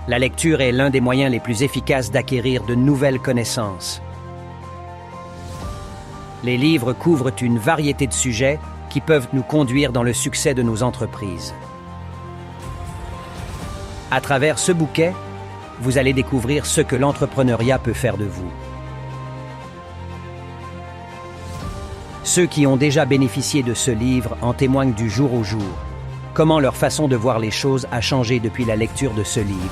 La lecture est l'un des moyens les plus efficaces d'acquérir de nouvelles connaissances. Les livres couvrent une variété de sujets qui peuvent nous conduire dans le succès de nos entreprises. À travers ce bouquet, vous allez découvrir ce que l'entrepreneuriat peut faire de vous. Ceux qui ont déjà bénéficié de ce livre en témoignent du jour au jour. Comment leur façon de voir les choses a changé depuis la lecture de ce livre.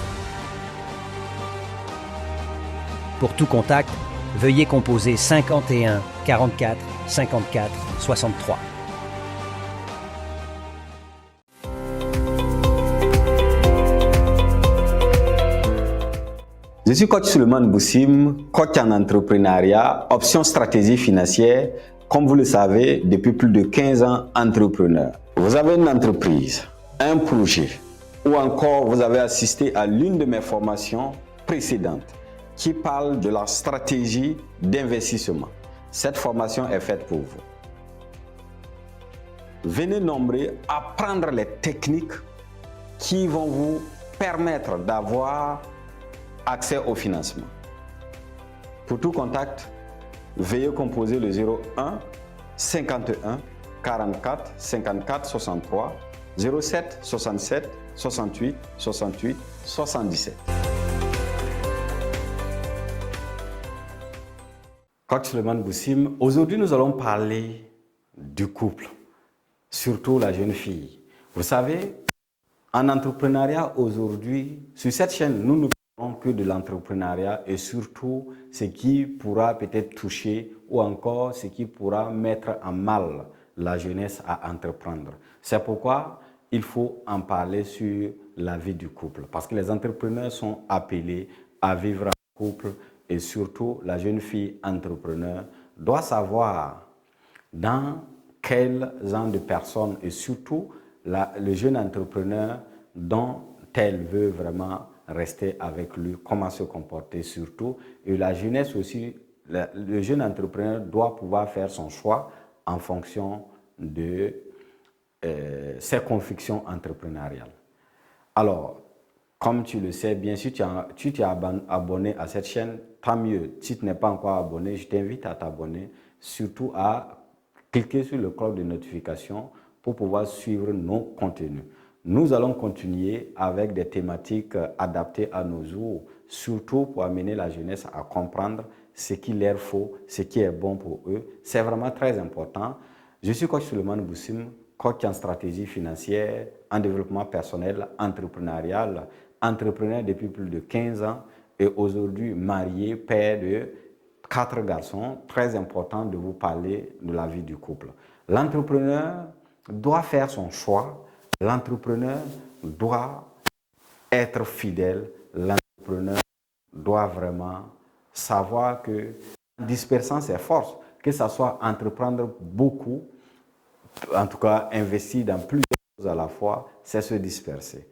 Pour tout contact, veuillez composer 51 44 54 63. Je suis coach Suleiman Boussim, coach en entrepreneuriat, option stratégie financière, comme vous le savez, depuis plus de 15 ans entrepreneur. Vous avez une entreprise, un projet, ou encore vous avez assisté à l'une de mes formations précédentes qui parle de la stratégie d'investissement. Cette formation est faite pour vous. Venez nombreux apprendre les techniques qui vont vous permettre d'avoir accès au financement. Pour tout contact, veuillez composer le 01 51 44 54 63 07 67 68 68 77. Coach Suleiman Boussim, aujourd'hui nous allons parler du couple, surtout la jeune fille. Vous savez, en entrepreneuriat aujourd'hui, sur cette chaîne, nous ne parlons que de l'entrepreneuriat et surtout ce qui pourra peut-être toucher ou encore ce qui pourra mettre en mal la jeunesse à entreprendre. C'est pourquoi il faut en parler sur la vie du couple parce que les entrepreneurs sont appelés à vivre en couple. Et surtout, la jeune fille entrepreneur doit savoir dans quel genre de personnes et surtout le jeune entrepreneur dont elle veut vraiment rester avec lui, comment se comporter surtout. Et la jeunesse aussi, le jeune entrepreneur doit pouvoir faire son choix en fonction de ses convictions entrepreneuriales. Alors, comme tu le sais, bien sûr, tu t'es abonné à cette chaîne, tant mieux. Si tu n'es pas encore abonné, je t'invite à t'abonner, surtout à cliquer sur le cloche de notification pour pouvoir suivre nos contenus. Nous allons continuer avec des thématiques adaptées à nos jours, surtout pour amener la jeunesse à comprendre ce qu'il leur faut, ce qui est bon pour eux. C'est vraiment très important. Je suis coach Suleiman Boussim, coach en stratégie financière, en développement personnel, entrepreneurial, entrepreneur depuis plus de 15 ans et aujourd'hui marié, père de 4 garçons. Très important de vous parler de la vie du couple. L'entrepreneur doit faire son choix. L'entrepreneur doit être fidèle. L'entrepreneur doit vraiment savoir que en dispersant ses forces, que ce soit entreprendre beaucoup, en tout cas investir dans plusieurs choses à la fois, c'est se disperser.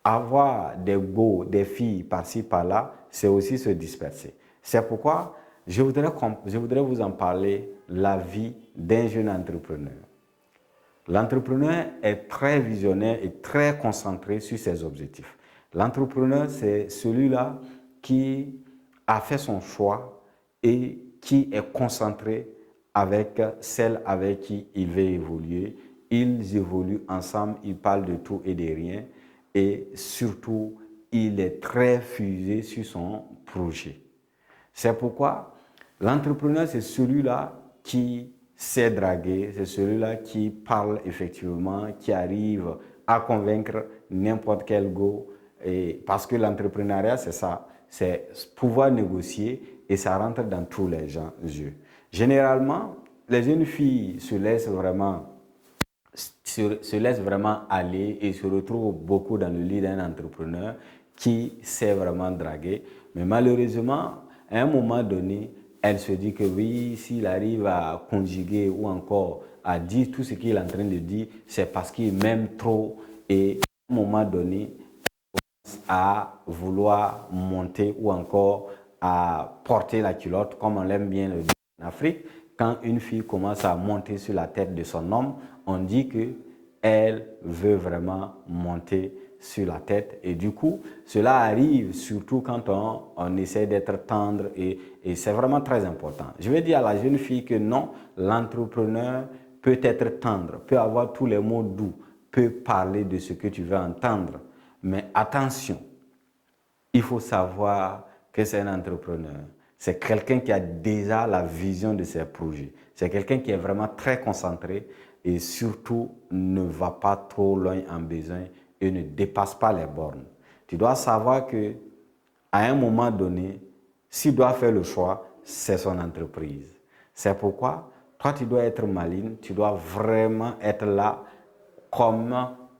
Avoir des go, des filles par-ci, par-là, c'est aussi se disperser. C'est pourquoi je voudrais vous en parler, la vie d'un jeune entrepreneur. L'entrepreneur est très visionnaire et très concentré sur ses objectifs. L'entrepreneur, c'est celui-là qui a fait son choix et qui est concentré avec celle avec qui il veut évoluer. Ils évoluent ensemble, ils parlent de tout et de rien. Et surtout, il est très fusé sur son projet. C'est pourquoi l'entrepreneur, c'est celui-là qui sait draguer, c'est celui-là qui parle effectivement, qui arrive à convaincre n'importe quel go. Et parce que l'entrepreneuriat, c'est ça, c'est pouvoir négocier et ça rentre dans tous les jeux. Généralement, les jeunes filles se laissent vraiment aller et se retrouvent beaucoup dans le lit d'un entrepreneur qui sait vraiment draguer. Mais malheureusement, à un moment donné, elle se dit que oui, s'il arrive à conjuguer ou encore à dire tout ce qu'il est en train de dire, c'est parce qu'il m'aime trop. Et à un moment donné, à vouloir monter ou encore à porter la culotte, comme on l'aime bien le dire en Afrique. Quand une fille commence à monter sur la tête de son homme, on dit qu'elle veut vraiment monter sur la tête. Et du coup, cela arrive surtout quand on essaie d'être tendre et c'est vraiment très important. Je vais dire à la jeune fille que non, l'entrepreneur peut être tendre, peut avoir tous les mots doux, peut parler de ce que tu veux entendre. Mais attention, il faut savoir que c'est un entrepreneur. C'est quelqu'un qui a déjà la vision de ses projets. C'est quelqu'un qui est vraiment très concentré et surtout ne va pas trop loin en besoin et ne dépasse pas les bornes. Tu dois savoir que à un moment donné, s'il doit faire le choix, c'est son entreprise. C'est pourquoi toi, tu dois être maligne, tu dois vraiment être là comme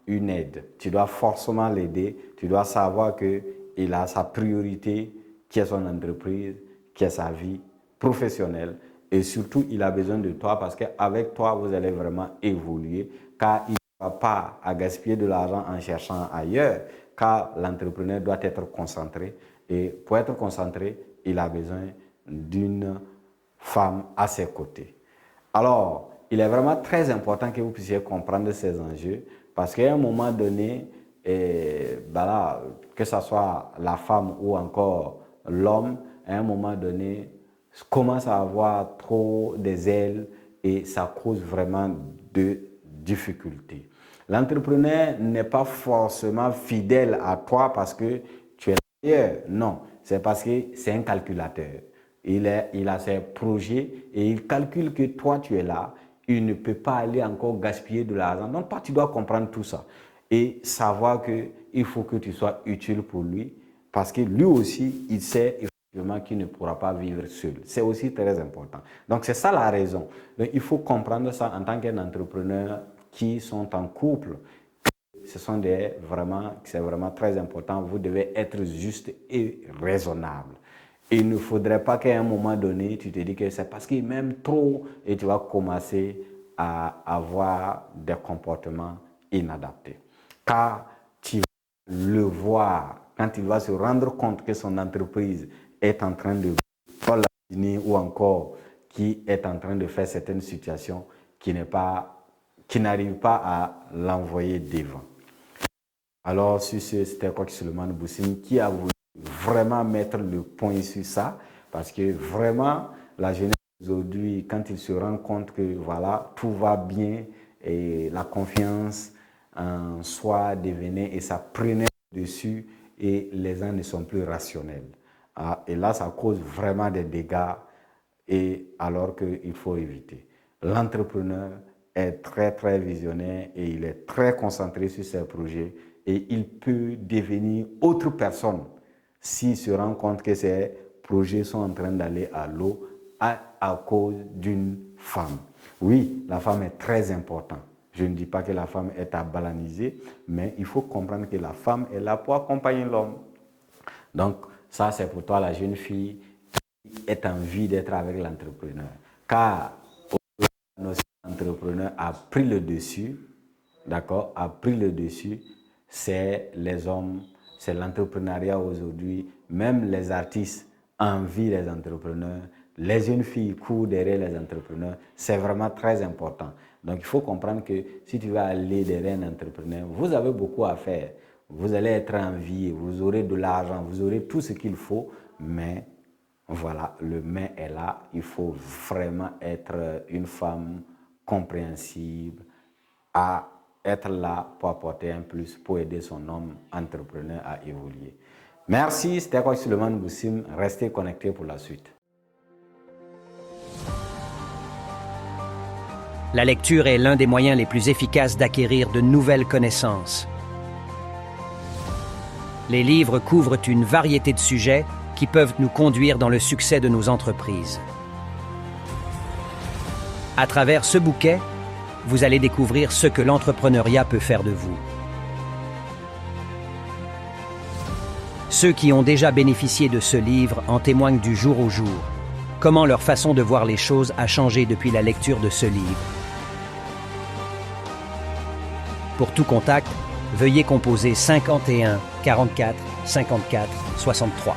une aide. Tu dois forcément l'aider, tu dois savoir qu'il a sa priorité qui est son entreprise, qui est sa vie professionnelle et surtout il a besoin de toi parce qu'avec toi vous allez vraiment évoluer car il ne va pas à gaspiller de l'argent en cherchant ailleurs car l'entrepreneur doit être concentré et pour être concentré il a besoin d'une femme à ses côtés. Alors il est vraiment très important que vous puissiez comprendre ces enjeux parce qu'à un moment donné que ce soit la femme ou encore l'homme, à un moment donné, commence à avoir trop des ailes et ça cause vraiment de difficultés. L'entrepreneur n'est pas forcément fidèle à toi parce que tu es meilleur. Non, c'est parce que c'est un calculateur. Il a ses projets et il calcule que toi, tu es là. Il ne peut pas aller encore gaspiller de l'argent. Donc, toi, tu dois comprendre tout ça et savoir qu'il faut que tu sois utile pour lui parce que lui aussi, il sait qu'il ne pourra pas vivre seul. C'est aussi très important. Donc, c'est ça la raison. Donc, il faut comprendre ça en tant qu'entrepreneur qui sont en couple. C'est vraiment très important. Vous devez être juste et raisonnable. Il ne faudrait pas qu'à un moment donné, tu te dis que c'est parce qu'il m'aime trop et tu vas commencer à avoir des comportements inadaptés. Car tu vas le voir quand il va se rendre compte que son entreprise est en train de l'avenir ou encore qui est en train de faire certaines situations qui n'arrivent pas à l'envoyer devant. Alors, sur ce, c'était Coach Suleiman Boussim qui a voulu vraiment mettre le point sur ça parce que vraiment, la jeunesse aujourd'hui, quand ils se rendent compte que voilà, tout va bien et la confiance en soi devenait et ça prenait dessus et les gens ne sont plus rationnels. Et là, ça cause vraiment des dégâts et alors qu'il faut éviter. L'entrepreneur est très, très visionnaire et il est très concentré sur ses projets et il peut devenir autre personne s'il se rend compte que ses projets sont en train d'aller à l'eau à cause d'une femme. Oui, la femme est très importante. Je ne dis pas que la femme est à banaliser, mais il faut comprendre que la femme est là pour accompagner l'homme. Donc, ça, c'est pour toi, la jeune fille qui est en vie d'être avec l'entrepreneur. Car l'entrepreneur a pris le dessus, d'accord, a pris le dessus, c'est les hommes, c'est l'entrepreneuriat aujourd'hui, même les artistes envient les entrepreneurs, les jeunes filles courent derrière les entrepreneurs, c'est vraiment très important. Donc il faut comprendre que si tu veux aller derrière un entrepreneur, vous avez beaucoup à faire. Vous allez être en vie, vous aurez de l'argent, vous aurez tout ce qu'il faut, mais voilà, le mais est là. Il faut vraiment être une femme compréhensible, à être là pour apporter un plus, pour aider son homme entrepreneur à évoluer. Merci, c'était Coach Suleiman Boussim. Restez connectés pour la suite. La lecture est l'un des moyens les plus efficaces d'acquérir de nouvelles connaissances. Les livres couvrent une variété de sujets qui peuvent nous conduire dans le succès de nos entreprises. À travers ce bouquet, vous allez découvrir ce que l'entrepreneuriat peut faire de vous. Ceux qui ont déjà bénéficié de ce livre en témoignent du jour au jour. Comment leur façon de voir les choses a changé depuis la lecture de ce livre. Pour tout contact, veuillez composer 51 44 54 63.